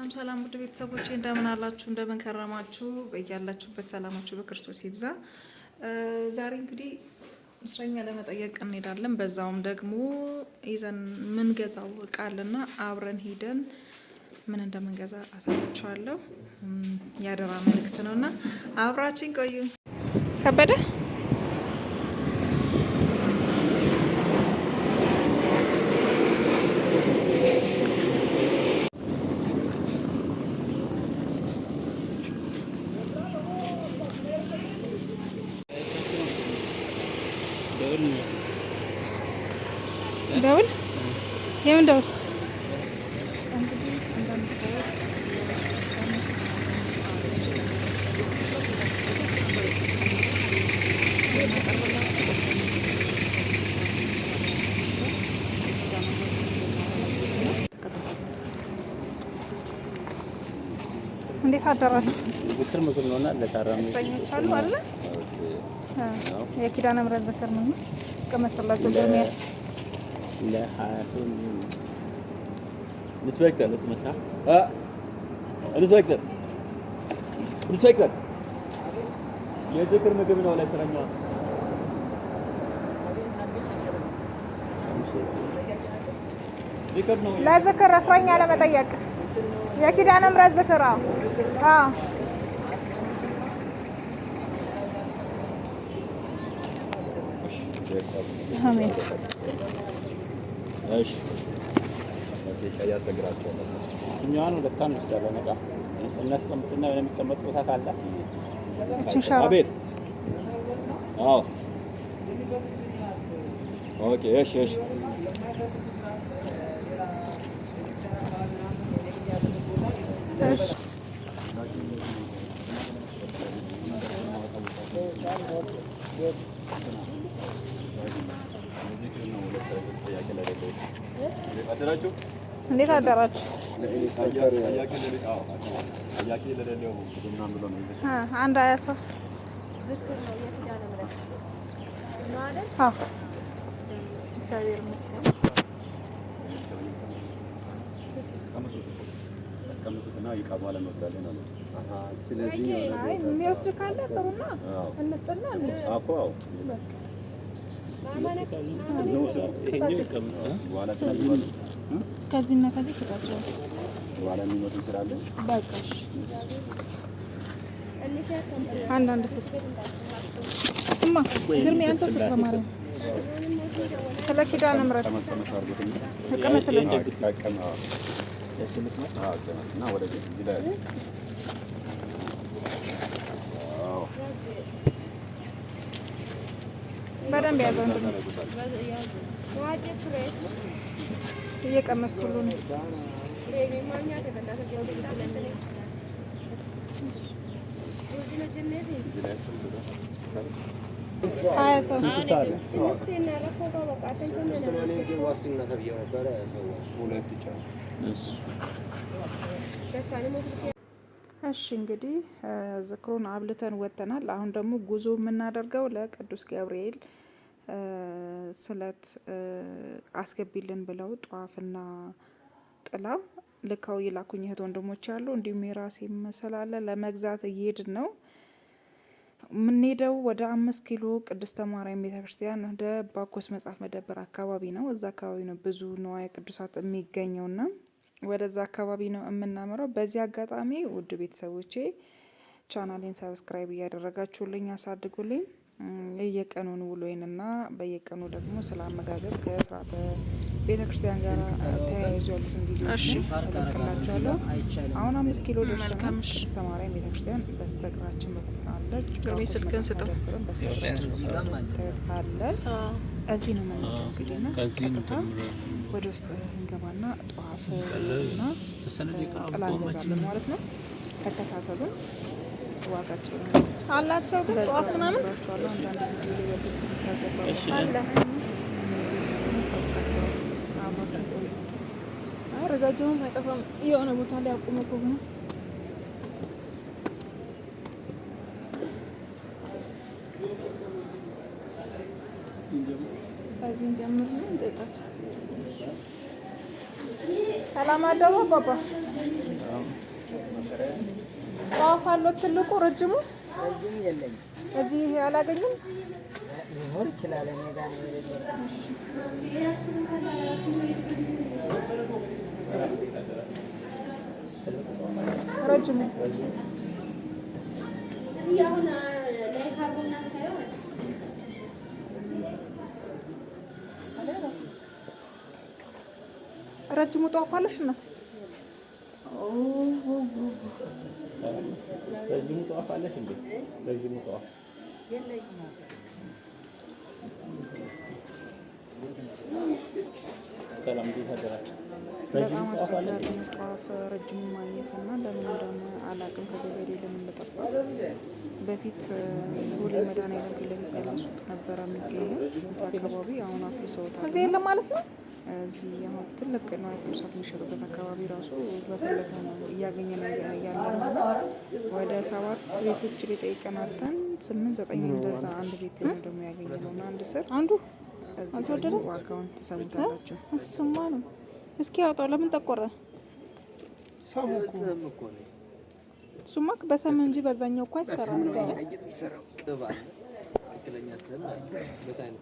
ሰላም ውድ ቤተሰቦቼ እንደምን አላችሁ እንደምን ከረማችሁ በእያላችሁበት ሰላማችሁ በክርስቶስ ይብዛ። ዛሬ እንግዲህ እስረኛ ለመጠየቅ እንሄዳለን። በዛውም ደግሞ ይዘን ምን ገዛው ቃልና አብረን ሄደን ምን እንደምንገዛ አሳያችኋለሁ። ያደራ መልእክት ነውና አብራችን ቆዩ። ከበደ ደውል የምን ደውል እንዴት አደራችሁ? ዝክር ምግብ ነውና ለታራሚ እስረኞች አሉ አይደል? የኪዳነ ምሕረት ዝክር ነው ከመሰላቸው ገሚያ ለሐኪም ኢንስፔክተር ኢንስፔክተር የዝክር ምግብ ነው ለእስረኛ ዝክር ነው ለዝክር እስረኛ ለመጠየቅ የኪዳነ ምሕረት ዝክር አሜን። እሺ ለተጫያ ዘግራቸው እኛን ወደታን መስደረና እናስቀምጥና የሚቀመጥ ቦታ ካለ አቤት አዎ ኦኬ እሺ እሺ እንዴት አደራችሁ? አንድ አያሰው እግዚአብሔር ይመስገን። ስለዚህ የሚወስድ ካለ ጥሩና እንስጥና ከዚህና ከዚህ ስጣቸው በኋላ የሚመጡ ይችላል። በቃ አንዳንድ ስጥ እማ ግርሜ አንተ ስጥ ለማርያም ስለ ኪዳነ ምሕረት ተቀመሰለች እና ወደዚህ እዚህ ላይ በደንብ ያዘው እየቀመስኩ ሁሉ ነው። እሺ እንግዲህ ዝክሩን አብልተን ወጥተናል። አሁን ደግሞ ጉዞ የምናደርገው ለቅዱስ ገብርኤል ስለት አስገቢልን ብለው ጧፍና ጥላ ልካው የላኩኝ እህት ወንድሞች አሉ። እንዲሁም የራሴ መሰላለ ለመግዛት እየሄድን ነው። የምንሄደው ወደ 5 ኪሎ ቅድስተ ማርያም ቤተክርስቲያን ወደ ባኮስ መጽሐፍ መደብር አካባቢ ነው። እዛ አካባቢ ነው ብዙ ንዋየ ቅዱሳት የሚገኘውና ወደዛ አካባቢ ነው የምናመራው። በዚህ አጋጣሚ ውድ ቤተሰቦቼ ቻናሌን ሰብስክራይብ እያደረጋችሁልኝ አሳድጉልኝ። የየቀኑን ውሎዬንና በየቀኑ ደግሞ ስለ አመጋገብ ከስርዓተ ቤተክርስቲያን ጋር ተያይዞ ያሉትን ቪዲዮዎች አቀርብላችኋለሁ። አሁን 5 ኪሎ ደርሰናል። ቅድስተ ማርያም ቤተክርስቲያን በስተግራችን በኩል አለች። ግርሜ ስልክን ስጠው አለ። እዚህ ነው የምንመጣው እንግዲህ ቀጥታ ወደ ውስጥ እንገባና ጧፍና ጥላ እንገዛለን ማለት ነው። ተከታተሉን። ዋጋቸው አላቸው ግን ጧፍ ምናምን አለ። ረጃጅሙም አይጠፋም። የሆነ ቦታ ላይ አቁመ ከሆነ ከዚህ እንጀምር ነው እንጠጣቸው። ሰላም አደሩ አባባ። ጧፍ አሎት ትልቁ ረጅሙ ረጅም የለኝም። እዚህ አላገኙም። ሊኖር ይችላል። እኔ ጋር ነው የሌለው። ረጅሙ ረጅሙ ጧፍ አለሽ እናት? ረጅሙ ጧፍ አለሽ እንዴ? ረጅሙ ጧፍ ሰላም እንዴት አደራችሁ? በጣም አስቸጋሪ ነው ጧፍ ረጅሙ ማግኘት እና ለምን እንደሆነ አላውቅም። ከገበሬ ለምን እንደጠፋ በፊት ቦሌ መድኃኒዓለም ፊት ለፊት ያለ ሱቅ ነበረ የሚገኘው እዛ አካባቢ። አሁን አፍርሰውታል። እዚህ የለም ማለት ነው። እዚህ አሁን ትልቅ ነው ቁምሳት የሚሸጡበት አካባቢ ራሱ በፈለገ ነው እያገኘ ነው ያለ ነው። ወደ 7 ቤቶች ላይ ጠይቀን አጥተን 8 9 እንደዛ አንድ ቤት ላይ ደግሞ ያገኘ ነው እና አንድ ስር አንዱ አልተወደደ ዋጋውን ተሰምታላችሁ። እሱማ ነው። እስኪ ያወጣው ለምን ጠቆረ? ሰም እኮ ነው። እሱማ በሰም እንጂ በዛኛው እኮ አይሰራም። ቅባ ትክክለኛ ሰም በታይ ነው።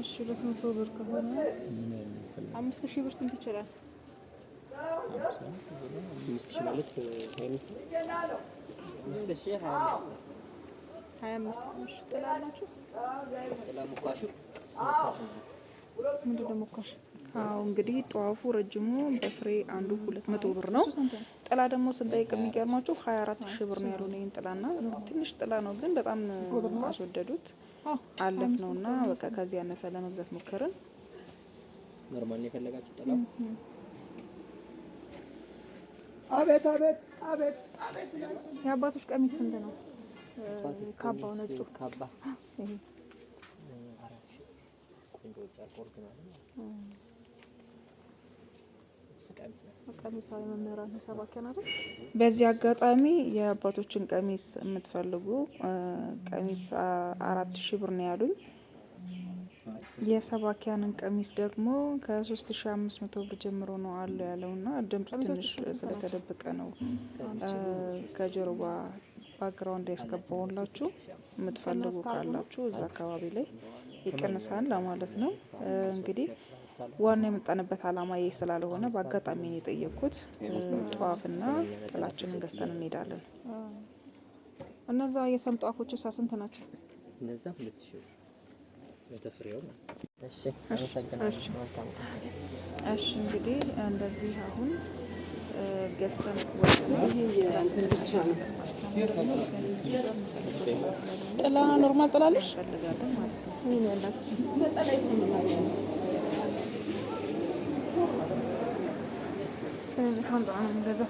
እሺ 200 ብር ከሆነ 5000 ብር ስንት ይችላል? 5000 ማለት 25 እሺ ጥላላችሁ? ጥላ ሙካሹ ምንድን ነው ሙካሽ? አዎ እንግዲህ ጧፉ ረጅሙ በፍሬ አንዱ 200 ብር ነው። ጥላ ደግሞ ስንጠይቅ የሚገርማችሁ 24000 ብር ነው ያሉን። ይሄን ጥላና ትንሽ ጥላ ነው ግን በጣም አስወደዱት። አለፍ ነውና በቃ ከዚህ ያነሰ ለመግዛት ሞከርን። ኖርማል ነው የፈለጋችሁ ጥላው? አቤት አቤት አቤት አቤት። የአባቶች ቀሚስ ስንት ነው? ካባው ነጩ ካባ ይሄ 4000 ቆንጆ ጨርቅ ኦሪጂናል ነው። ቀሚሳዊ መምህራን ሰባኪያን አይደል? በዚህ አጋጣሚ የአባቶችን ቀሚስ የምትፈልጉ ቀሚስ 4000 ብር ነው ያሉኝ። የሰባኪያንን ቀሚስ ደግሞ ከ3500 ብር ጀምሮ ነው አለ ያለውና ድምጽ ትንሽ ስለተደበቀ ነው ከጀርባ ባክግራውንድ ያስገባውላችሁ። የምትፈልጉ ካላችሁ እዛ አካባቢ ላይ ይቀንሳል ለማለት ነው። እንግዲህ ዋና የመጣንበት አላማ ይሄ ስላልሆነ በአጋጣሚ ነው የጠየቅኩት። ጧፍና ጥላችንን ገዝተን እንሄዳለን። እነዛ የሰም ጧፎቹ ስንት ናቸው? እነዛ 2000 ለተፍሬው ነው። እሺ እሺ እንግዲህ እንደዚህ አሁን ገዝተን ወጥተን ጥላ ኖርማል ጥላለሽ እንፈልጋለን ማለት ነው። ይሄን ያላችሁ ሳንጣ ነው የምንገዛው።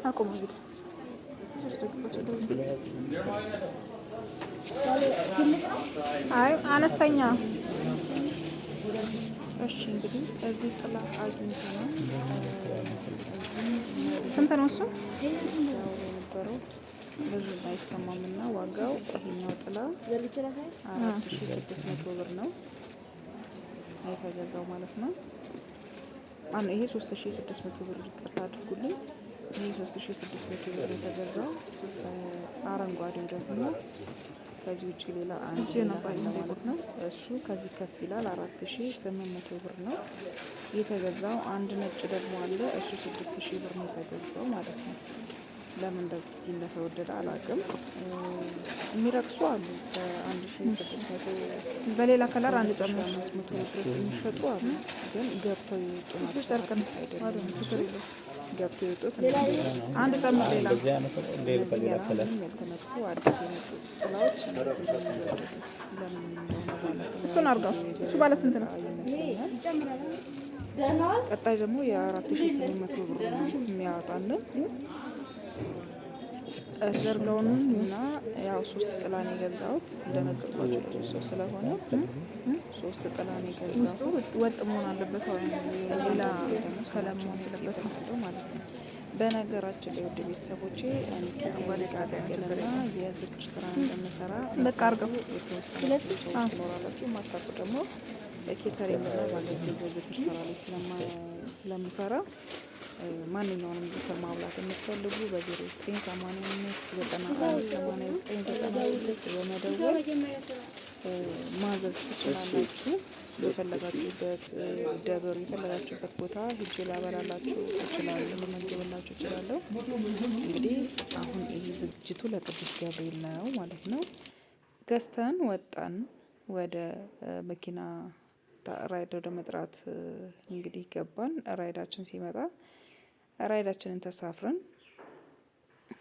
አቁም እንግዲህ አይ አነስተኛ። እሺ እንግዲህ እዚህ ጥላ አግኝተናል። ስንት ነው እሱ? የነበረው ብዙ አይሰማም እና ዋጋው ይሄኛው ጥላ 4600 ብር ነው የተገዛው ማለት ነው። ይሄ 3600 ብር ይቅርታ አድርጉልኝ። ይሄ 3600 ብር የተገዛው። አረንጓዴው ደግሞ ከዚህ ውጭ ሌላ አንድ ነባይ ማለት ነው። እሱ ከዚህ ከፍ ይላል 4800 ብር ነው የተገዛው። አንድ ነጭ ደግሞ አለ እሱ 6000 ብር ነው የተገዛው ማለት ነው። ለምን እንደዚህ እንደተወደደ አላውቅም። የሚረክሱ አሉ ከ1600 በሌላ ከለር 1500 ድረስ የሚሸጡ አሉ። ግን ገብተው የወጡ ናቸው። ጨርቅ ነው አይደለም ገብተው የወጡት አንድ ጨምር ሌላ ያልተመጡ አዲስ የመጡት ጥላዎች ለምን እሱን አድርገው። እሱ ባለ ስንት ነው? ቀጣይ ደግሞ የ4800 ብር የሚያወጣልን ዘርጋውን እና ያው 3 ጥላ ነው የገዛሁት። እንደነገርኳችሁ ሰው ስለሆነ 3 ጥላ ነው የገዛሁት። ወጥ መሆን አለበት። ሌላ ደግሞ ሰላም መሆን አለበት ማለት ነው። በነገራችን ላይ ውድ ቤተሰቦቼ ወደጋገልና የዝክር ስራ እንደምሰራ በቃ አርገው የተወሰነ ሰዎች ይኖራላችሁ። ማታውቁ ደግሞ ኬተሪንግ እና ባለቤቴ በዝክር ስራ ላይ ስለምሰራ ማንኛውንም ዝክር ማብላት የምትፈልጉ በ0985918996 በመደወል ማዘዝ ትችላላችሁ። የፈለጋችሁበት ደብር የፈለጋችሁበት ቦታ ሂጄ ላበላላችሁ እችላለሁ፣ ልመግብላችሁ እችላለሁ። እንግዲህ አሁን ይህ ዝግጅቱ ለቅዱስ ገብርኤል ነው ማለት ነው። ገዝተን ወጣን ወደ መኪና ራይድ ወደ መጥራት እንግዲህ ገባን። ራይዳችን ሲመጣ ራይዳችንን ተሳፍረን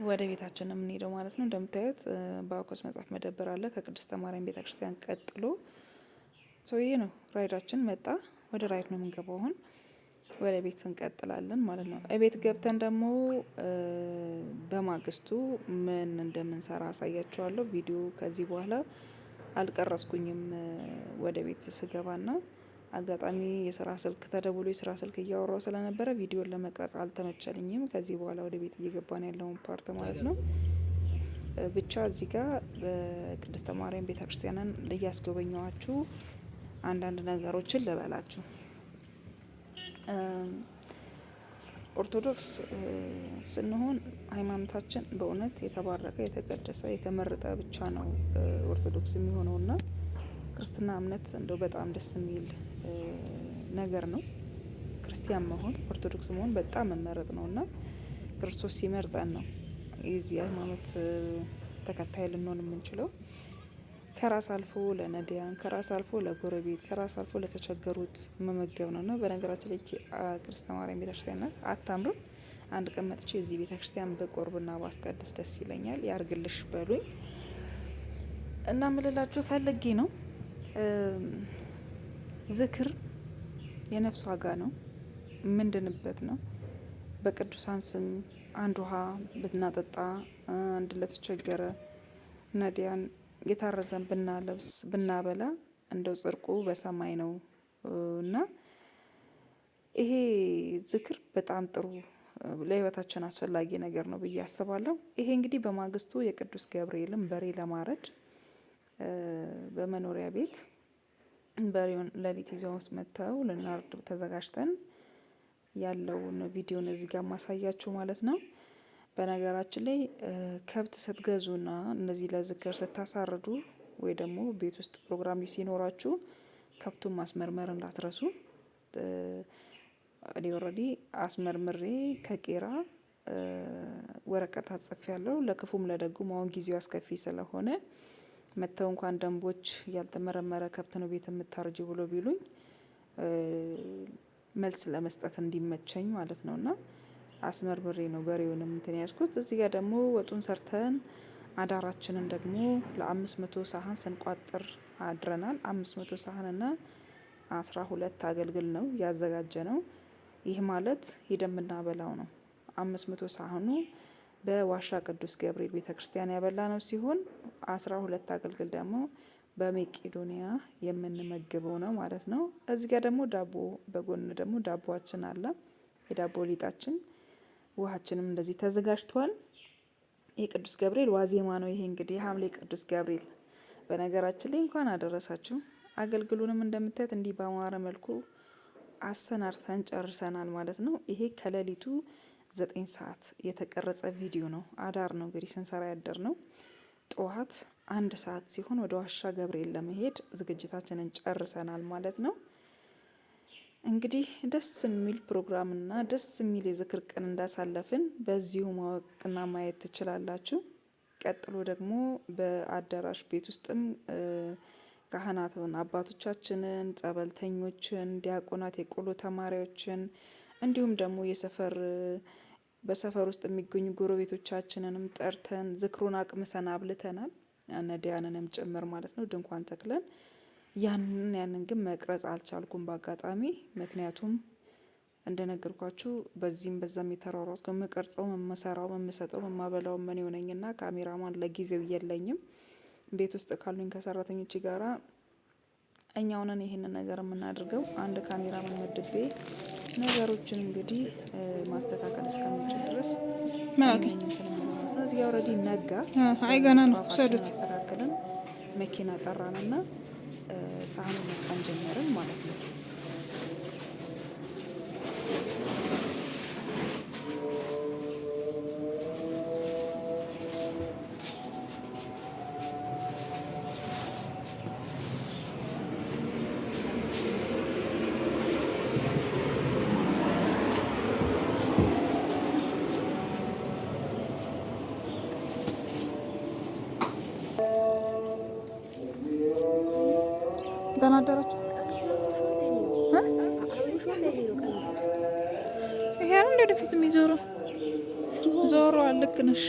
ወደ ቤታችን ነው የምንሄደው ማለት ነው። እንደምታዩት በአውቆስ መጽሐፍ መደብር አለ ከቅድስተ ማርያም ቤተክርስቲያን ቀጥሎ። ይሄ ነው ራይዳችን መጣ። ወደ ራይድ ነው የምንገባው። አሁን ወደ ቤት እንቀጥላለን ማለት ነው። ቤት ገብተን ደግሞ በማግስቱ ምን እንደምንሰራ አሳያችኋለሁ። ቪዲዮ ከዚህ በኋላ አልቀረጽኩኝም ወደ ቤት ስገባና አጋጣሚ የስራ ስልክ ተደውሎ የስራ ስልክ እያወራው ስለነበረ ቪዲዮን ለመቅረጽ አልተመቸልኝም። ከዚህ በኋላ ወደ ቤት እየገባን ያለውን ፓርት ማለት ነው። ብቻ እዚህ ጋር በቅድስተ ማርያም ቤተክርስቲያንን እያስጎበኘዋችሁ አንዳንድ ነገሮችን ልበላችሁ። ኦርቶዶክስ ስንሆን ሃይማኖታችን በእውነት የተባረከ የተቀደሰ የተመረጠ ብቻ ነው ኦርቶዶክስ የሚሆነውና ክርስትና እምነት እንደው በጣም ደስ የሚል ነገር ነው። ክርስቲያን መሆን ኦርቶዶክስ መሆን በጣም መመረጥ ነውና ክርስቶስ ሲመርጠን ነው የዚህ ሃይማኖት ተከታይ ልንሆን የምንችለው። ከራስ አልፎ ለነዳያን፣ ከራስ አልፎ ለጎረቤት፣ ከራስ አልፎ ለተቸገሩት መመገብ ነው። እና በነገራችን ላይ ቅድስተ ማርያም ቤተክርስቲያን ናት። አታምርም? አንድ ቀን መጥቼ እዚህ ቤተክርስቲያን በቆርብና ባስቀድስ ደስ ይለኛል። ያርግልሽ በሉኝ እና ምልላችሁ ፈልጌ ነው። ዝክር የነፍስ ዋጋ ነው፣ ምንድንበት ነው። በቅዱሳን ስም አንድ ውሃ ብናጠጣ፣ አንድ ለተቸገረ ነዳያን የታረዘን ብናለብስ ብናበላ እንደው ጽድቁ በሰማይ ነው እና ይሄ ዝክር በጣም ጥሩ ለህይወታችን አስፈላጊ ነገር ነው ብዬ አስባለሁ። ይሄ እንግዲህ በማግስቱ የቅዱስ ገብርኤልን በሬ ለማረድ በመኖሪያ ቤት በሬውን ሌሊት ይዘውት መጥተው ልናርድ ተዘጋጅተን ያለውን ቪዲዮን እዚህ ጋር ማሳያችሁ ማለት ነው። በነገራችን ላይ ከብት ስትገዙና እነዚህ ለዝክር ስታሳርዱ ወይ ደግሞ ቤት ውስጥ ፕሮግራም ሲኖራችሁ ከብቱን ማስመርመር እንዳትረሱ። እኔ ኦልሬዲ አስመርምሬ ከቄራ ወረቀት አጽፌያለሁ። ለክፉም ለደጉም አሁን ጊዜው አስከፊ ስለሆነ መጥተው እንኳን ደንቦች ያልተመረመረ ከብት ነው ቤት የምታርጅ ብሎ ቢሉኝ መልስ ለመስጠት እንዲመቸኝ ማለት ነውና አስመርምሬ ነው በሬውንም እንትን ያዝኩት። እዚህ ጋር ደግሞ ወጡን ሰርተን አዳራችንን ደግሞ ለ500 ሳህን ስንቋጥር አድረናል። 500 ሳህን እና 12 አገልግል ነው ያዘጋጀ ነው። ይህ ማለት ሄደን የምናበላው ነው። 500 ሳህኑ በዋሻ ቅዱስ ገብርኤል ቤተክርስቲያን ያበላ ነው ሲሆን 12 አገልግል ደግሞ በመቄዶንያ የምንመግበው ነው ማለት ነው። እዚህ ጋር ደግሞ ዳቦ በጎን ደግሞ ዳቦአችን አለ። የዳቦ ሊጣችን ውሃችንም እንደዚህ ተዘጋጅቷል። የቅዱስ ገብርኤል ዋዜማ ነው ይሄ እንግዲህ ሐምሌ ቅዱስ ገብርኤል። በነገራችን ላይ እንኳን አደረሳችሁ። አገልግሉንም እንደምታዩት እንዲህ በአማረ መልኩ አሰናርተን ጨርሰናል ማለት ነው። ይሄ ከሌሊቱ 9 ሰዓት የተቀረጸ ቪዲዮ ነው። አዳር ነው እንግዲህ ስንሰራ ያደር ነው። ጠዋት 1 ሰዓት ሲሆን ወደ ዋሻ ገብርኤል ለመሄድ ዝግጅታችንን ጨርሰናል ማለት ነው። እንግዲህ ደስ የሚል ፕሮግራምና ደስ የሚል የዝክር ቀን እንዳሳለፍን በዚሁ ማወቅና ማየት ትችላላችሁ። ቀጥሎ ደግሞ በአዳራሽ ቤት ውስጥም ካህናትን አባቶቻችንን፣ ጸበልተኞችን፣ ዲያቆናት፣ የቆሎ ተማሪዎችን እንዲሁም ደግሞ በሰፈር ውስጥ የሚገኙ ጎረቤቶቻችንንም ጠርተን ዝክሩን አቅምሰን አብልተናል። ነዳያንንም ጭምር ማለት ነው። ድንኳን ተክለን ያንን ግን መቅረጽ አልቻልኩም በአጋጣሚ። ምክንያቱም እንደነገርኳችሁ በዚህም በዛም የተሯሯጥኩ የምቀርጸው የምሰራው የምሰጠው የማበላው ምን ይሆነኝና ካሜራማን ለጊዜው የለኝም። ቤት ውስጥ ካሉኝ ከሰራተኞች ጋራ እኛው ነን ይሄንን ነገር የምናደርገው። አንድ ካሜራማን መድቤ ነገሮችን እንግዲህ ማስተካከል እስከምንችል ድረስ እዚህ ኦልሬዲ ነጋ። አይ ገና ነው ሰዱት አስተካክለን መኪና ጠራንና ሳህኑን መጫን ጀመርን ማለት ነው። ደህና አደራችሁ። ይሄ አንድ ወደፊት የሚዞረው ዞሮ ልክ ነሽ።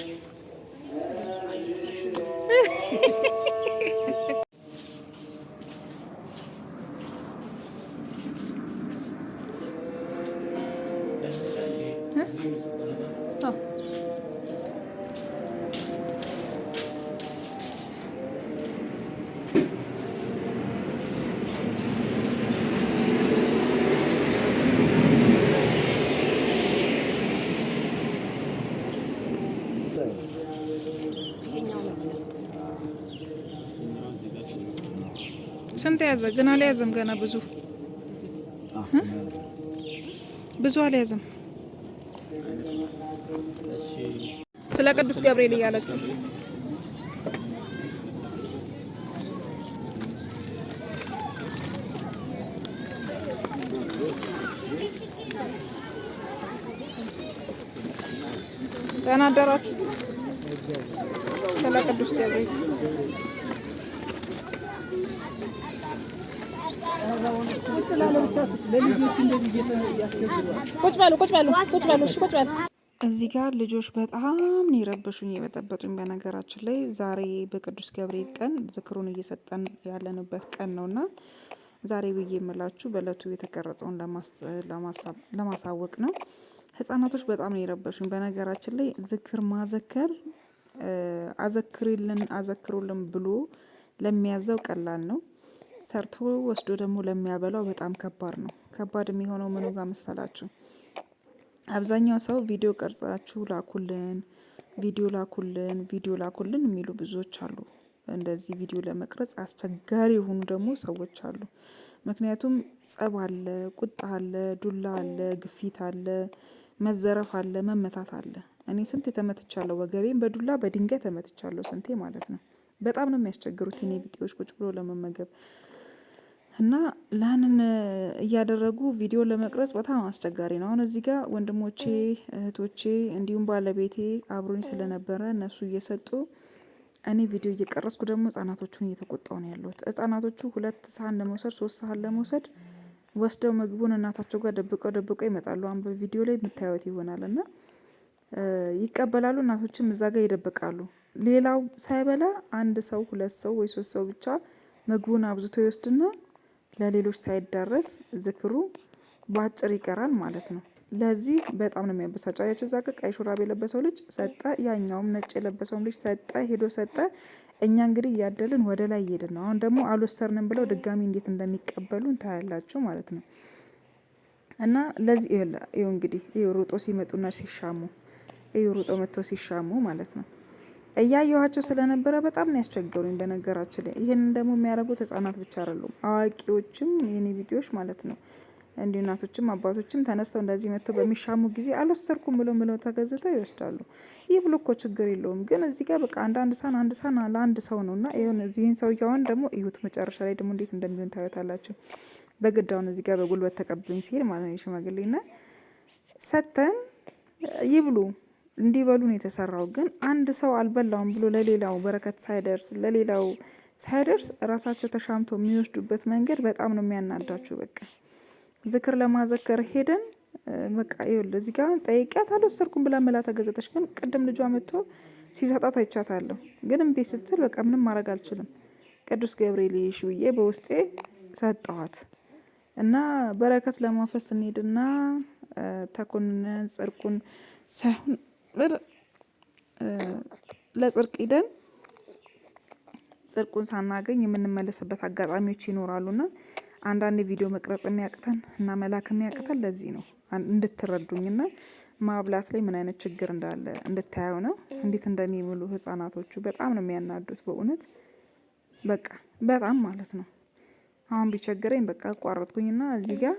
ስንት ያዘ? ግን አልያዘም። ገና ብዙ አልያዘም። ስለ ቅዱስ ገብርኤል እያለችው ደህና አደራችሁ። ስለ ቅዱስ ገብርኤል ቁጭ በሉ። እዚህ ጋር ልጆች በጣም ነው የረበሹኝ የበጠበጡኝ። በነገራችን ላይ ዛሬ በቅዱስ ገብርኤል ቀን ዝክሩን እየሰጠን ያለንበት ቀን ነውና ዛሬ ብዬ የምላችሁ በእለቱ የተቀረጸውን ለማሳወቅ ነው። ህጻናቶች በጣም ነው የረበሹኝ። በነገራችን ላይ ዝክር ማዘከር አዘክሩልን ብሎ ለሚያዘው ቀላል ነው። ሰርቶ ወስዶ ደግሞ ለሚያበላው በጣም ከባድ ነው። ከባድ የሚሆነው ምኑ ጋር መሰላችሁ? አብዛኛው ሰው ቪዲዮ ቀርጻችሁ ላኩልን የሚሉ ብዙዎች አሉ። እንደዚህ ቪዲዮ ለመቅረጽ አስቸጋሪ የሆኑ ደግሞ ሰዎች አሉ። ምክንያቱም ጸብ አለ፣ ቁጣ አለ፣ ዱላ አለ፣ ግፊት አለ፣ መዘረፍ አለ፣ መመታት አለ። እኔ ስንት ተመትቻለሁ። ወገቤን በዱላ በድንጋይ ተመትቻለሁ ስንቴ ማለት ነው። በጣም ነው የሚያስቸግሩት የኔ ቢጤዎች ቁጭ ብሎ ለመመገብ እና ላንን እያደረጉ ቪዲዮ ለመቅረጽ በጣም አስቸጋሪ ነው። አሁን እዚህ ጋር ወንድሞቼ እህቶቼ እንዲሁም ባለቤቴ አብሮኝ ስለነበረ እነሱ እየሰጡ እኔ ቪዲዮ እየቀረጽኩ ደግሞ ህጻናቶቹን እየተቆጣው ነው ያለሁት። ህጻናቶቹ 2 ሳህን ለመውሰድ 3 ሳህን ለመውሰድ ወስደው ምግቡን እናታቸው ጋር ደብቀው ይመጣሉ። አሁን በቪዲዮ ላይ የምታዩት ይሆናል እና ይቀበላሉ። እናቶችም እዛ ጋር ይደብቃሉ። ሌላው ሳይበላ 1 ሰው 2 ሰው ወይ 3 ሰው ብቻ ምግቡን አብዝቶ ይወስድና ለሌሎች ሳይዳረስ ዝክሩ በአጭር ይቀራል ማለት ነው። ለዚህ በጣም ነው የሚያበሳጨው። አያችሁ እዛ ቀይ ሹራብ የለበሰው ልጅ ሰጠ፣ ያኛውም ነጭ የለበሰውም ልጅ ሰጠ፣ ሄዶ ሰጠ። እኛ እንግዲህ እያደልን ወደ ላይ እየሄድን ነው። አሁን ደግሞ አልወሰርንም ብለው ድጋሚ እንዴት እንደሚቀበሉ እንታያላችሁ ማለት ነው። እና ለዚህ ይኸው እንግዲህ ይኸው ሩጦ ሲመጡና ሲሻሙ ሩጦ መጥተው ሲሻሙ ማለት ነው። እያየኋቸው ስለነበረ በጣም ነው ያስቸገሩኝ። በነገራችን ላይ ይህንን ደግሞ የሚያደርጉት ህጻናት ብቻ አይደሉም፣ አዋቂዎችም የኔ ቪዲዮዎች ማለት ነው። እንዲሁ እናቶችም አባቶችም ተነስተው እንደዚህ መጥተው በሚሻሙ ጊዜ አልወሰርኩም ብለው ተገዝተው ይወስዳሉ። ይህ ብሎ እኮ ችግር የለውም፣ ግን እዚህ ጋር በቃ አንድ ሳህን ለአንድ ሰው ነው እና ይሁን እዚህን ሰውዬውን ደግሞ እዩት። መጨረሻ ላይ ደግሞ እንዴት እንደሚሆን ታዩታላችሁ። በግዳውን እዚህ ጋር በጉልበት ተቀብሎኝ ሲሄድ ማለት ነው ሽማግሌና ሰተን ይብሉ እንዲበሉ ነው የተሰራው። ግን አንድ ሰው አልበላውም ብሎ ለሌላው በረከት ሳይደርስ ራሳቸው ተሻምተው የሚወስዱበት መንገድ በጣም ነው የሚያናዳችሁ። በቃ ዝክር ለማዘከር ሄደን በቃ ይኸውልህ እዚህ ጋር ጠይቂያት አልወሰድኩም ብላ መላ ተገዘተች። ግን ቅድም ልጇ መጥቶ ሲሰጣት አይቻታለሁ። ግን እምቢ ስትል በቃ ምንም ማድረግ አልችልም። ቅዱስ ገብርኤል ይሽውዬ በውስጤ ሰጠዋት እና በረከት ለማፈስ እንሄድና ተኮንነን ጽርቁን ሳይሆን ለጽርቅ ሂደን ጽርቁን ሳናገኝ የምንመለስበት አጋጣሚዎች ይኖራሉና አንዳንድ ቪዲዮ መቅረጽ የሚያቅተን እና መላክ የሚያቅተን ለዚህ ነው። እንድትረዱኝና ማብላት ላይ ምን አይነት ችግር እንዳለ እንድታየው ነው። እንዴት እንደሚምሉ ህፃናቶቹ በጣም ነው የሚያናዱት በእውነት በቃ በጣም ማለት ነው። አሁን ቢቸግረኝ በቃ አቋረጥኩኝና እዚህ ጋር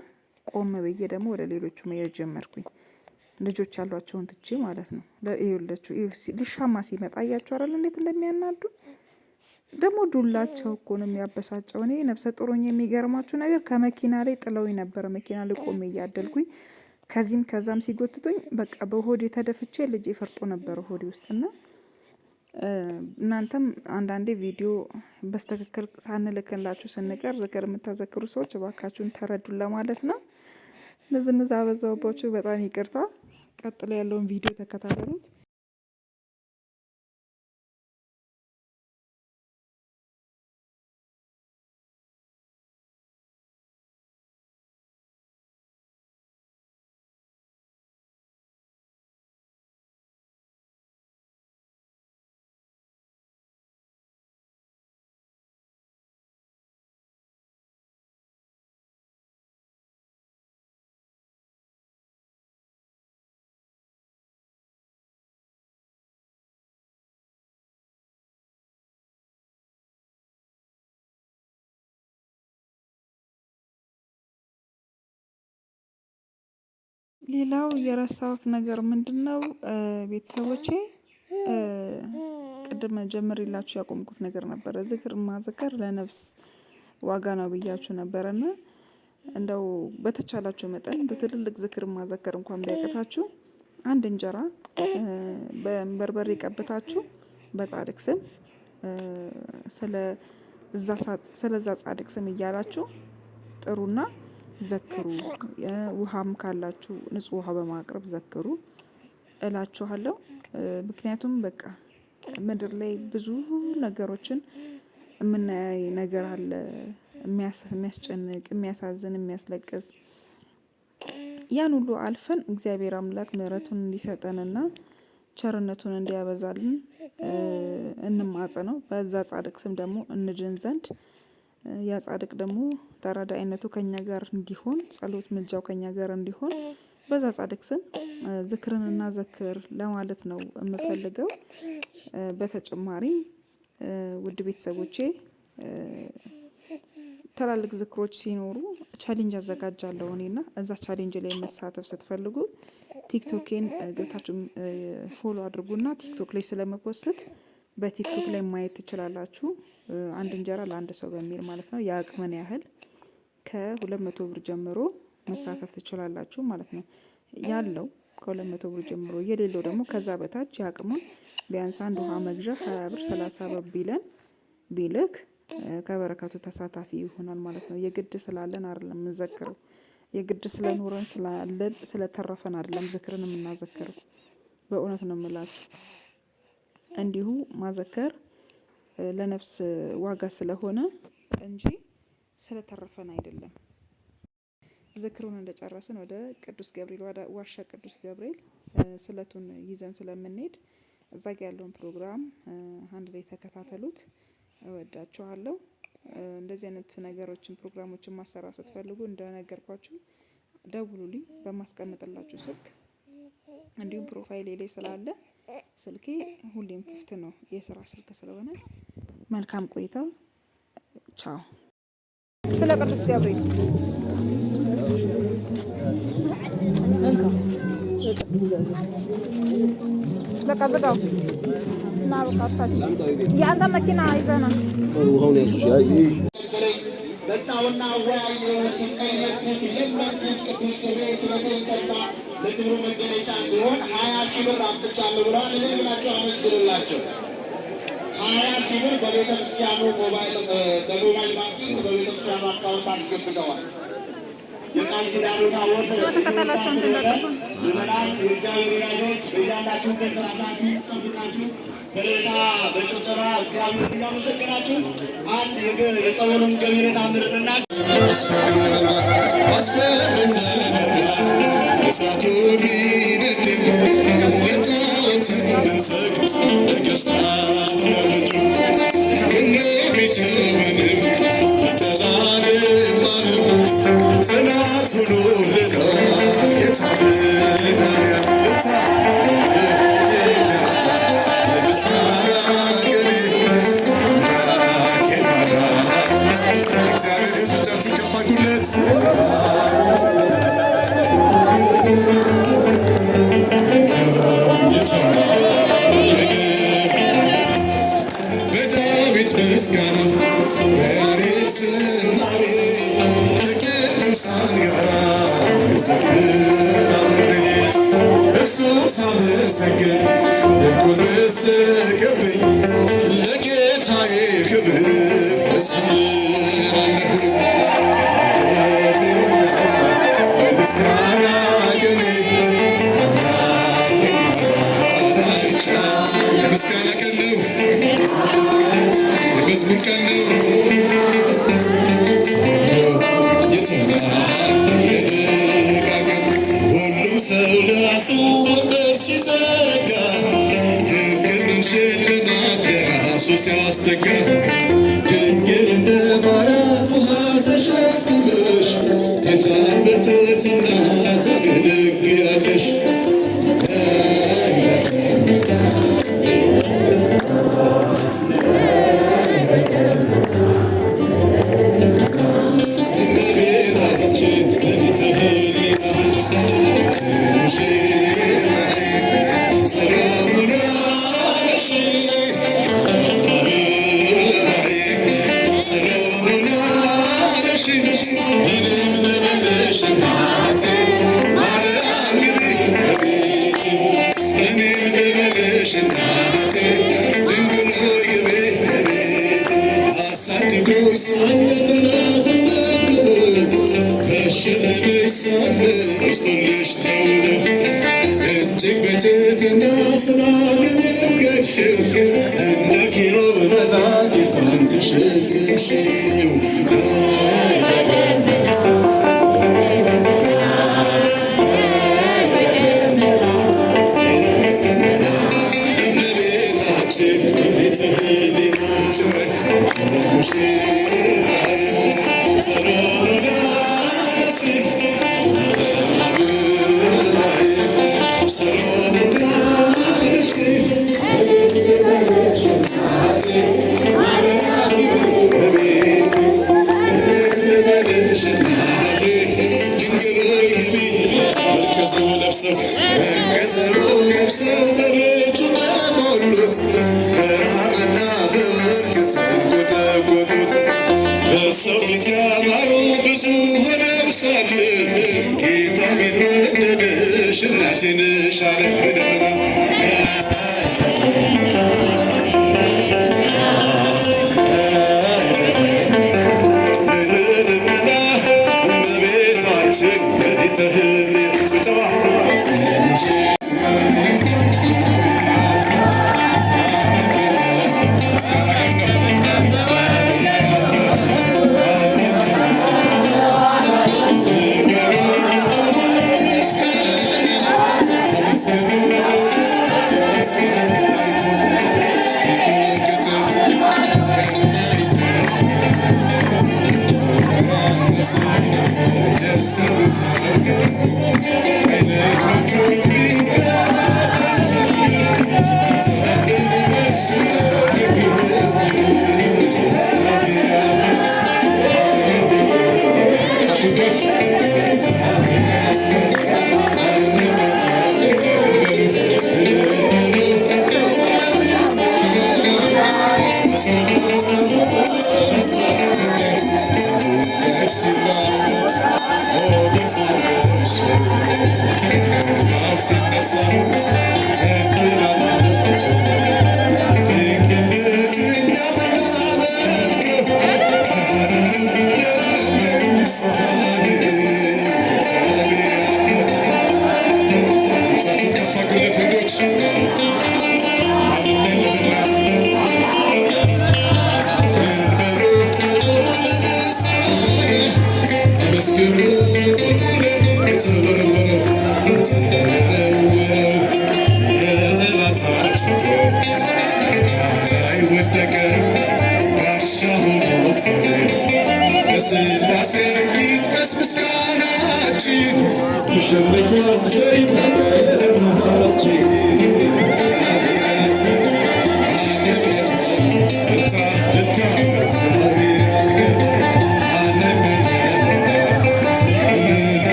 ቆም ብዬ ደግሞ ወደ ሌሎቹ መሄድ ጀመርኩኝ። ልጆች ያሏቸውን ትቼ ማለት ነው። ለይኸውላችሁ ሊሻማ ሲመጣ አያችሁ አይደል እንዴት እንደሚያናዱ። ደግሞ ዱላቸው እኮ ነው የሚያበሳጨው። እኔ ነፍሰ ጡር ሆኜ የሚገርማችሁ ነገር ከመኪና ላይ ጥለውኝ ነበረ። መኪና ላይ ቆሜ እያደልኩኝ ከዚህም ከዛም ሲጎትቱኝ በቃ በሆዴ ተደፍቼ ልጄ ፈርጦ ነበር ሆዴ ውስጥና እናንተም አንዳንዴ ቪዲዮ በስተክክል ሳንልክላችሁ ስንቀር ዝክር የምታዘክሩ ሰዎች እባካችሁን ተረዱን ለማለት ነው። ንዝንዝ አበዛውባችሁ፣ በጣም ይቅርታ። ቀጥሎ ያለውን ቪዲዮ ተከታተሉት። ሌላው የረሳሁት ነገር ምንድነው? ቤተሰቦቼ ቅድም ጀምሬላችሁ ያቆምኩት ነገር ነበረ። ዝክር ማዘከር ለነፍስ ዋጋ ነው ብያችሁ ነበረና እንደው በተቻላችሁ መጠን በትልልቅ ዝክር ማዘከር እንኳን ቢያቀታችሁ አንድ እንጀራ በበርበሬ ቀብታችሁ በጻድቅ ስም ስለዛ ጻድቅ ስም እያላችሁ ጥሩና ዘክሩ። ውሃም ካላችሁ ንጹህ ውሃ በማቅረብ ዘክሩ እላችኋለሁ። ምክንያቱም በቃ ምድር ላይ ብዙ ነገሮችን የምናይ ነገር አለ፣ የሚያስጨንቅ፣ የሚያሳዝን፣ የሚያስለቅስ። ያን ሁሉ አልፈን እግዚአብሔር አምላክ ምሕረቱን እንዲሰጠንና ቸርነቱን እንዲያበዛልን እንማጸነው። በዛ ጻድቅ ስም ደግሞ እንድን ዘንድ ያ ጻድቅ ደግሞ ተራዳኢነቱ ከኛ ጋር እንዲሆን፣ ጸሎት ምልጃው ከኛ ጋር እንዲሆን በዛ ጻድቅ ስም ዝክርን እናዘክር ለማለት ነው የምፈልገው። በተጨማሪም ውድ ቤተሰቦቼ ትላልቅ ዝክሮች ሲኖሩ ቻሌንጅ አዘጋጃለሁ እኔና እዛ ቻሌንጅ ላይ መሳተፍ ስትፈልጉ ቲክቶኬን ገብታችሁ ፎሎ አድርጉና ቲክቶክ ላይ ስለመፖስት በቲክቶክ ላይ ማየት ትችላላችሁ። አንድ እንጀራ ለአንድ ሰው በሚል ማለት ነው። የአቅምን ያህል ከ200 ብር ጀምሮ መሳተፍ ትችላላችሁ ማለት ነው። ያለው ከ200 ብር ጀምሮ፣ የሌለው ደግሞ ከዛ በታች የአቅሙን ቢያንስ አንድ ውሃ መግዣ 20 ብር 30 ብር ቢልክ ከበረከቱ ተሳታፊ ይሆናል ማለት ነው። የግድ ስላለን አይደለም የምንዘክረው፣ የግድ ስለኖረን ስላለን ስለተረፈን አይደለም ዝክርን የምናዘክረው። በእውነት ነው የምላችሁ። እንዲሁ ማዘከር ለነፍስ ዋጋ ስለሆነ እንጂ ስለተረፈን አይደለም። ዝክሩን እንደጨረስን ወደ ቅዱስ ገብርኤል ወደ ዋሻ ቅዱስ ገብርኤል ስለቱን ይዘን ስለምንሄድ እዛ ጋ ያለውን ፕሮግራም አንድ ላይ ተከታተሉት። እወዳችኋለሁ። እንደዚህ አይነት ነገሮችን ፕሮግራሞችን ማሰራት ስትፈልጉ እንደነገርኳችሁ ደውሉልኝ በማስቀምጥላችሁ ስልክ። እንዲሁም ፕሮፋይል ላይ ስላለ ስልኬ ሁሌም ክፍት ነው፣ የስራ ስልክ ስለሆነ። መልካም ቆይታ። ቻው። ስለ ቅዱስ ገብርኤል በቃ ዝጋው እና በቃ የአንተ መኪና ይዘና ውሃውን ያዙ። በጣውና አወያዩ ቀይመት የመጡት ቅዱስ ገብርኤል ስለተን ሰጣ ለክብሩ መገለጫ እንዲሆን 20 ሺህ ብር አምጥቻለሁ ብለዋል። እኔ ብላችሁ አመስግኑላቸው። 20 ሺህ ብር በቤተ ክርስቲያኑ በሞባይል ባንኪንግ በቤተ ክርስቲያኑ አካውንት አስገብተዋል። የቃል ኪዳኑ ታቦት ምዕመናን የእግዚአብሔር ወዳጆች በያላችሁበት ራሳችሁ ጠብቃችሁ በሌታ በጭብጨባ እግዚአብሔር እያመሰገናችሁ አንድ የጸሎቱን ገቢረ ተአምርና እሳቱ ቢነድም ሁኔታዎችን ስንሰግድ ነገሥታት መረጡ። ቢተወንም ቢጠላንም ዓለም ጽናት ሆኖልናል ጌታ በምስጋና በያሬድ ዝማሬ ከቅዱሳን ጋራ ዘምር አብሬ እሱን ሳመሰግን ልኩን ብስቅብኝ ለጌታዬ ክብር እዘምራለሁ። በምስጋና ቀኔ የምስጋና ቀን ነው፣ የመዝሙር ቀን ነው። ሁሉም ሰው ለራሱ ወንበር ሲዘረጋ የክብርን ሽልማት ለራሱ ሲያስጠጋ ድንግል እንደ ማርያም ውሃ ተሸክመሽ ጌታን በትሕትና ታገለግያለሽ። ሚስቶልሽ ተውሎ እጅግ በትሕትና ስላገለገልሽው እንደ ኪሩብ መላእክትን ተሸከምሽው። እመቤታችን ቤተ ሕሊና ለብሰው በቤቱ ለሞሉት በሐርና በወርቅ ተንቆጠቆጡት። በሰው ፊት ያማሩ ብዙ ሆነው ሳለ ጌታ ግን ወደደሽ እናቴ ነሽ አለ በደመና። እመቤታችን በቤተ በስላሴ ይድረስ ምስጋናችን ተሸንፏል ሰይጣን በደረታችን።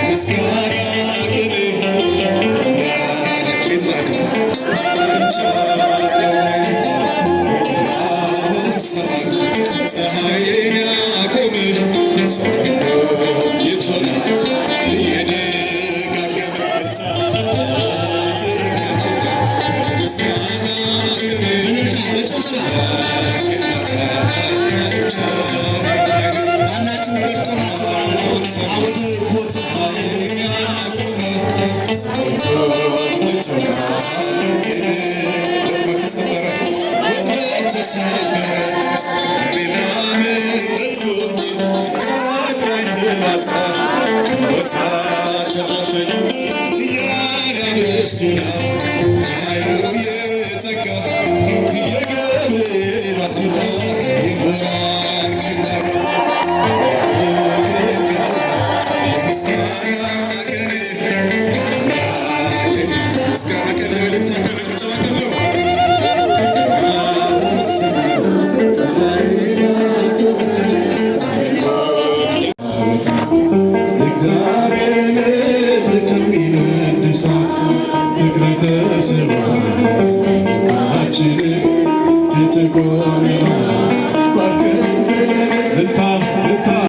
Let's go. Yeah,